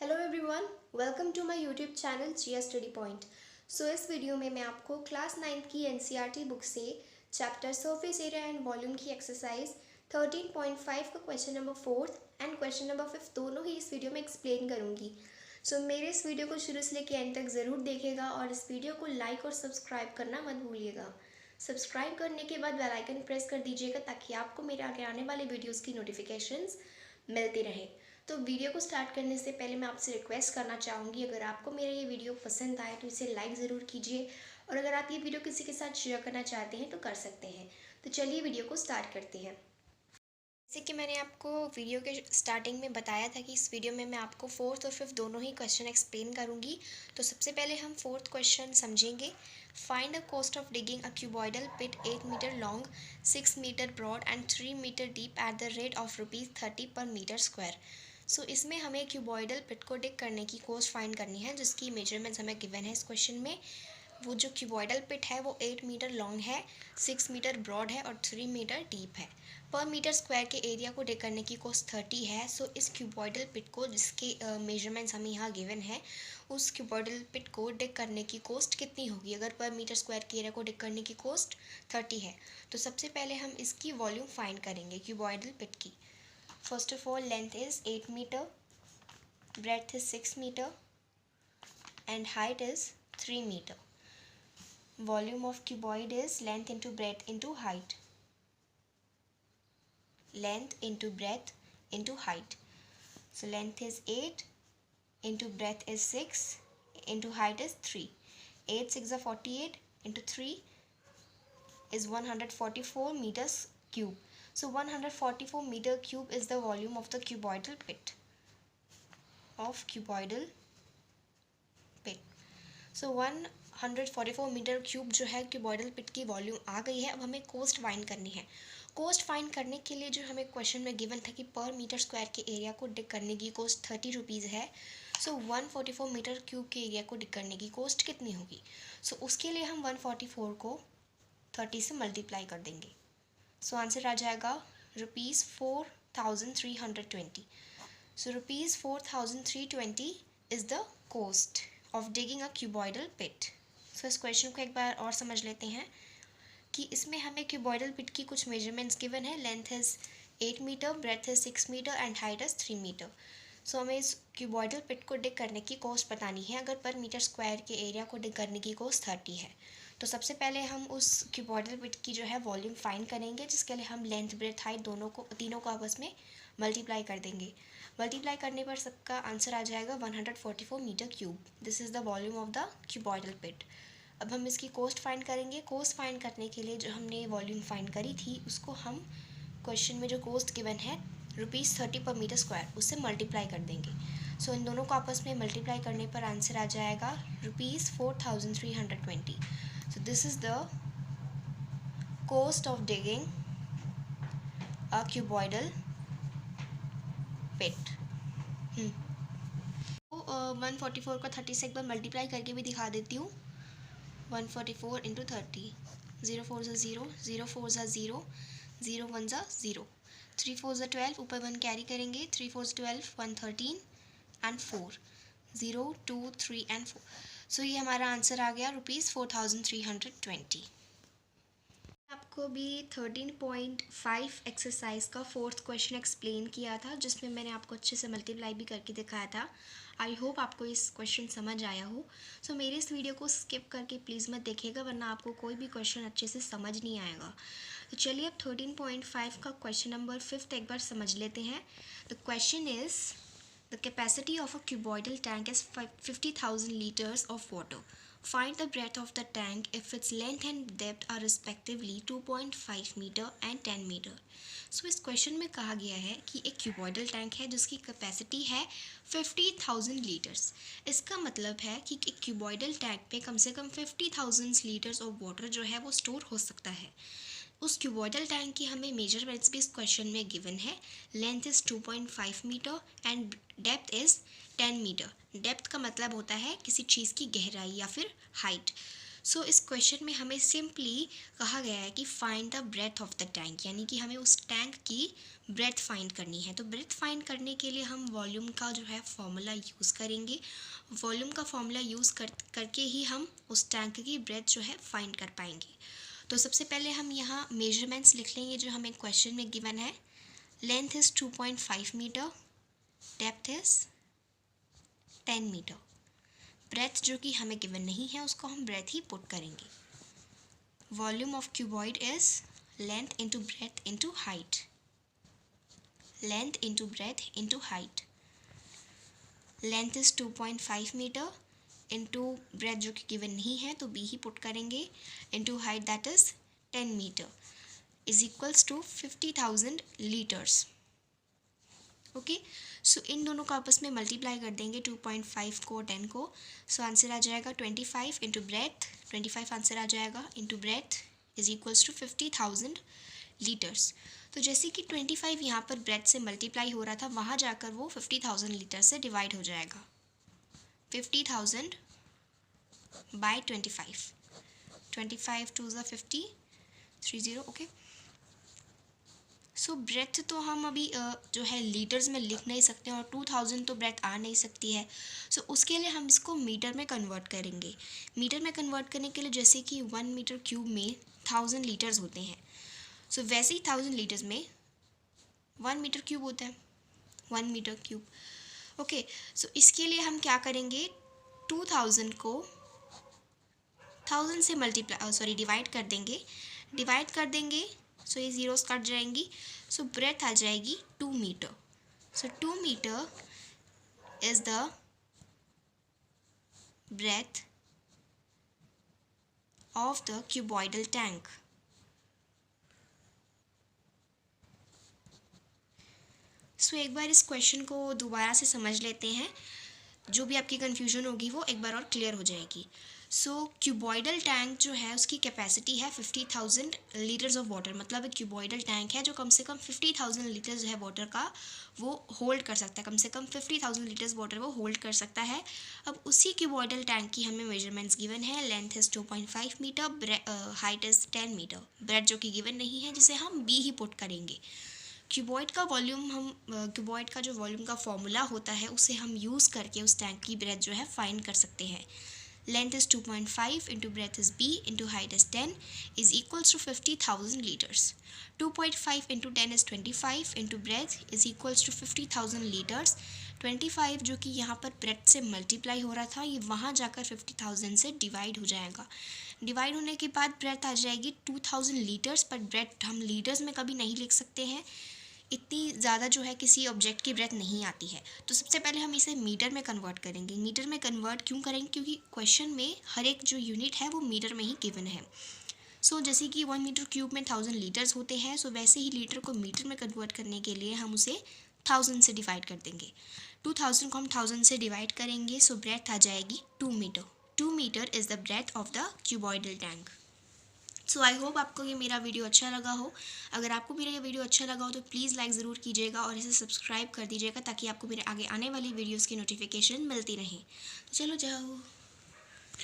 Hello everyone, welcome to my YouTube channel Jiya study point. इस video में मैं आपको क्लास 9 की एनसीईआरटी बुक से chapter surface area and volume की एक्सरसाइज 13.5 का question number 4 and question number 5 दोनों ही इस वीडियो में एक्सप्लेन करूंगी। मेरे इस वीडियो को शुरू से लेकर एंड तक ज़रूर देखेगा और इस वीडियो को लाइक और सब्सक्राइब करना मत भूलिएगा। सब्सक्राइब करने के बाद बेल आइकन प्रेस कर दीजिएगा ताकि आपको मेरे आगे आने वाले वीडियोज़ की नोटिफिकेशंस मिलती रहे। तो वीडियो को स्टार्ट करने से पहले मैं आपसे रिक्वेस्ट करना चाहूँगी, अगर आपको मेरा ये वीडियो पसंद आए तो इसे लाइक ज़रूर कीजिए और अगर आप ये वीडियो किसी के साथ शेयर करना चाहते हैं तो कर सकते हैं। तो चलिए वीडियो को स्टार्ट करते हैं। जैसे कि मैंने आपको वीडियो के स्टार्टिंग में बताया था कि इस वीडियो में मैं आपको फोर्थ और फिफ्थ दोनों ही क्वेश्चन एक्सप्लेन करूंगी। तो सबसे पहले हम फोर्थ क्वेश्चन समझेंगे। Find the cost of digging a cuboidal pit 8 metre long, 6 metre broad and 3 metre deep at the rate of ₹30 per metre square. इसमें हमें क्यूबॉइडल पिट को डिग करने की कॉस्ट फाइंड करनी है, जिसकी मेजरमेंट्स हमें गिवन है इस क्वेश्चन में। वो जो क्यूबॉइडल पिट है वो 8 मीटर लॉन्ग है, 6 मीटर ब्रॉड है और 3 मीटर डीप है। पर मीटर स्क्वायर के एरिया को डिग करने की कॉस्ट 30 है। इस क्यूबॉइडल पिट को, जिसके मेजरमेंट्स हमें यहाँ गिवन है, उस क्यूबॉइडल पिट को डिग करने की कॉस्ट कितनी होगी अगर पर मीटर स्क्वायर के एरिया को डिग करने की कॉस्ट 30 है। तो सबसे पहले हम इसकी वॉल्यूम फाइंड करेंगे क्यूबॉइडल पिट की। First of all, length is 8 metre, breadth is 6 meter and height is 3 meter. Volume of cuboid is length into breadth into height. Length into breadth into height. So length is 8 into breadth is 6 into height is 3. 8 6 are 48 into 3 is 144 meters cube. So 144 meter cube is the volume of the cuboidal pit. So 144 metre cube जो है cuboidal pit की volume आ गई है। अब हमें coast find करनी है। Coast find करने के लिए जो हमें क्वेश्चन में गिवन था कि पर मीटर स्क्वायर के एरिया को डिग करने की कॉस्ट 30 रुपीज़ है। 144 मीटर क्यूब के एरिया को डिग करने की कॉस्ट कितनी होगी? उसके लिए हम 144 को 30 से मल्टीप्लाई कर देंगे। आंसर आ जाएगा ₹4320। ₹4320 is the cost of digging a cuboidal pit. इस क्वेश्चन को एक बार और समझ लेते हैं कि इसमें हमें क्यूबॉइडल पिट की कुछ मेजरमेंट्स गिवन है। Length is 8 metre, breadth is 6 metre and height is 3 metre. हमें इस क्यूबॉइडल पिट को डिग करने की कॉस्ट बतानी है अगर पर मीटर स्क्वायर के एरिया को डिग करने की कॉस्ट 30 है। तो सबसे पहले हम उस क्यूबॉइडल पिट की जो है वॉल्यूम फाइंड करेंगे, जिसके लिए हम लेंथ, ब्रेथ, हाइट तीनों को आपस में मल्टीप्लाई कर देंगे। मल्टीप्लाई करने पर सबका आंसर आ जाएगा 144 metre cube. This is the volume of the cuboidal pit. अब हम इसकी कॉस्ट फाइंड करेंगे। कॉस्ट फाइंड करने के लिए जो हमने वॉल्यूम फाइंड करी थी उसको हम क्वेश्चन में जो कॉस्ट गिवन है ₹30 पर मीटर स्क्वायर, उससे मल्टीप्लाई कर देंगे। इन दोनों को आपस में मल्टीप्लाई करने पर आंसर आ जाएगा ₹4320। This is the cost of digging a cuboidal pit. 144 का 30 से एक बार मल्टीप्लाई करके भी दिखा देती हूँ। 144 इंटू 30, 0 4 ज़ा 0, 0 4 ज़ा 0, 0 1 ज़ा 0, 3 4 ज़ा 12, ऊपर 1 कैरी करेंगे, 3 4 12, 113 एंड 4, 0 2 3 एंड 4। ये हमारा आंसर आ गया ₹4320। आपको भी 13.5 एक्सरसाइज का फोर्थ क्वेश्चन एक्सप्लेन किया था, जिसमें मैंने आपको अच्छे से मल्टीप्लाई भी करके दिखाया था। आई होप आपको इस क्वेश्चन समझ आया हो। मेरे इस वीडियो को स्किप करके प्लीज़ मत देखिएगा, वरना आपको कोई भी क्वेश्चन अच्छे से समझ नहीं आएगा। तो चलिए अब 13.5 का क्वेश्चन नंबर 5 एक बार समझ लेते हैं। The question is the capacity of a cuboidal tank is 50,000 litres of water. Find the breadth of the tank if its length and depth are respectively 2.5 meter and 10 meter. इस question में कहा गया है कि एक क्यूबॉइडल टैंक है जिसकी capacity है 50,000 लीटर्स। इसका मतलब है कि एक क्यूबॉइडल टैंक पे कम से कम 50,000 लीटर्स ऑफ वाटर जो है वो स्टोर हो सकता है। उस क्यूबॉइडल टैंक की हमें मेजरमेंट्स भी इस क्वेश्चन में गिवन है। Length is 2.5 metre and depth is 10 metre. Depth का मतलब होता है किसी चीज़ की गहराई या फिर हाइट। सो इस क्वेश्चन में हमें सिंपली कहा गया है कि find the breadth of the tank, यानी कि हमें उस टैंक की ब्रेथ फाइंड करनी है। तो ब्रेथ फाइंड करने के लिए हम वॉल्यूम का जो है फॉर्मूला यूज़ करेंगे। वॉल्यूम का फॉर्मूला यूज़ करके ही हम उस टैंक की ब्रेथ जो है फाइंड कर पाएंगे। तो सबसे पहले हम यहाँ मेजरमेंट्स लिख लेंगे जो हमें क्वेश्चन में गिवन है। Length is 2.5 metre, depth is 10 metre. Breadth जो कि हमें गिवन नहीं है उसको हम ब्रेथ ही पुट करेंगे। Volume of cuboid is length into breadth into height, length into breadth into height. Length is 2.5 metre into breadth जो कि गिवन नहीं है तो बी ही पुट करेंगे, into height that is 10 metre is equals to 50,000 litres. Okay, so इन दोनों को आपस में मल्टीप्लाई कर देंगे, 2.5 को 10 को। सो आंसर आ जाएगा 25 इंटू ब्रेथ, 25 आंसर आ जाएगा into breadth is equals to 50,000 litres. तो जैसे कि 25 यहाँ पर ब्रेथ से मल्टीप्लाई हो रहा था, वहाँ जाकर वो 50,000 लीटर से डिवाइड हो जाएगा। 50,000 बाय 25, 25 2 ज़ा 50, 30, ओके। सो ब्रेथ तो हम अभी जो है लीटर्स में लिख नहीं सकते और 2000 तो ब्रेथ आ नहीं सकती है। सो उसके लिए हम इसको मीटर में कन्वर्ट करेंगे। मीटर में कन्वर्ट करने के लिए जैसे कि 1 मीटर क्यूब में 1000 लीटर्स होते हैं, सो वैसे ही 1000 लीटर्स में 1 मीटर क्यूब होता है, 1 मीटर क्यूब। ओके, सो इसके लिए हम क्या करेंगे, 2000 को 1000 से डिवाइड कर देंगे। सो ये ज़ीरोस कट जाएंगी। सो ब्रेथ आ जाएगी 2 metre. So 2 metre is the breadth of the cuboidal tank. So एक बार इस क्वेश्चन को दोबारा से समझ लेते हैं, जो भी आपकी कन्फ्यूजन होगी वो एक बार और क्लियर हो जाएगी। सो क्यूबॉइडल टैंक जो है उसकी कैपेसिटी है 50,000 लीटर्स ऑफ वाटर, मतलब एक क्यूबॉइडल टैंक है जो कम से कम 50,000 लीटर्स है वाटर का वो होल्ड कर सकता है, कम से कम 50,000 लीटर्स वाटर वो होल्ड कर सकता है। अब उसी क्यूबॉइडल टैंक की हमें मेजरमेंट्स गिवन है। Length is 2.5 metre, height is 10 metre. Breadth जो कि गिवन नहीं है जिसे हम बी ही पुट करेंगे। क्यूबॉइड का जो वॉल्यूम का फॉर्मूला होता है उसे हम यूज़ करके उस टैंक की ब्रेथ जो है फाइंड कर सकते हैं। Length is 2.5 into breadth is B into height is 10 is equals to 50,000 litres. 2.5 into 10 is 25 into breadth is equals to 50,000 litres. 25 जो कि यहाँ पर ब्रेथ से मल्टीप्लाई हो रहा था, ये वहाँ जाकर 50,000 से डिवाइड हो जाएगा। डिवाइड होने के बाद ब्रेथ आ जाएगी 2000 लीटर्स, पर ब्रेथ हम लीटर्स में कभी नहीं लिख सकते हैं, इतनी ज़्यादा जो है किसी ऑब्जेक्ट की ब्रेथ नहीं आती है। तो सबसे पहले हम इसे मीटर में कन्वर्ट करेंगे। मीटर में कन्वर्ट क्यों करेंगे, क्योंकि क्वेश्चन में हर एक जो यूनिट है वो मीटर में ही गिवन है। सो जैसे कि 1 मीटर क्यूब में 1000 लीटर्स होते हैं, सो वैसे ही लीटर को मीटर में कन्वर्ट करने के लिए हम उसे 1000 से डिवाइड कर देंगे। 2000 को हम 1000 से डिवाइड करेंगे, सो ब्रेथ आ जाएगी 2 metre. 2 metre is the breadth of the cuboidal tank. So I hope आपको ये मेरा वीडियो अच्छा लगा हो। अगर आपको मेरा ये वीडियो अच्छा लगा हो तो प्लीज़ लाइक ज़रूर कीजिएगा और इसे सब्सक्राइब कर दीजिएगा ताकि आपको मेरे आगे आने वाली वीडियोज़ की नोटिफिकेशन मिलती रहे। तो चलो जाओ।